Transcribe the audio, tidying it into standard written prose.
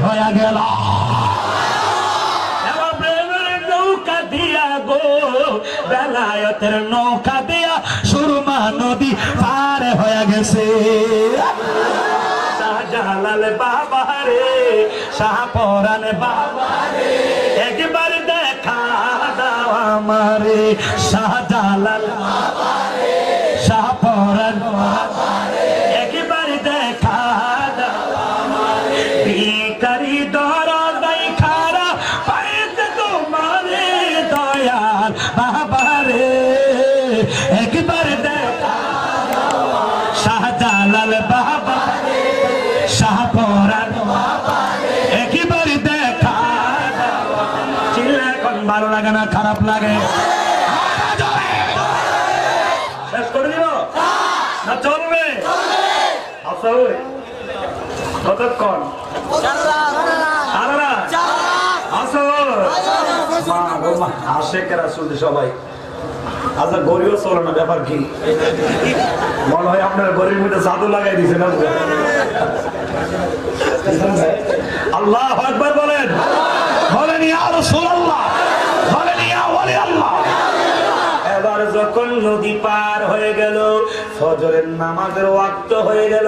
হয়ে গেল। নৌকা দিয়া গো বেলায়েতের নৌকা দিয়া সুরমা নদী পার হয়ে গেছে। শাহজালাল বাবা রে, শাহপরান বাবা রে, একবার দেখা দাও আমারে। শাহজালাল বাবা রে, শাহপরান বাবা রে, একবার দেখা দাও আমারে। ভিখারি দরজায় খাড়া পাইতে তোমারে দয়াল বাবা রে, একবার দেখা দাও। শাহজালাল বাবা রে, শাহপরান বাবা রে, একবার দেখা দাও। চিল্লা এখন ভালো লাগে না খারাপ লাগে? শেষ করে দিব না চলবে? আচ্ছা ওই কতক্ষণ আশেকেরা শুনতে সবাই। আচ্ছা গরিও চলো না, ব্যাপার কি মনে হয় আপনার গরির মধ্যে জাদু লাগাই দিছে না? আল্লাহু আকবার বলেন, বলেন ইয়া রাসূলুল্লাহ, বলেন ইয়া ওয়ালি আল্লাহ। এবার যখন নদী পার হয়ে গেল, ফজরের নামাজের ওয়াক্ত হয়ে গেল।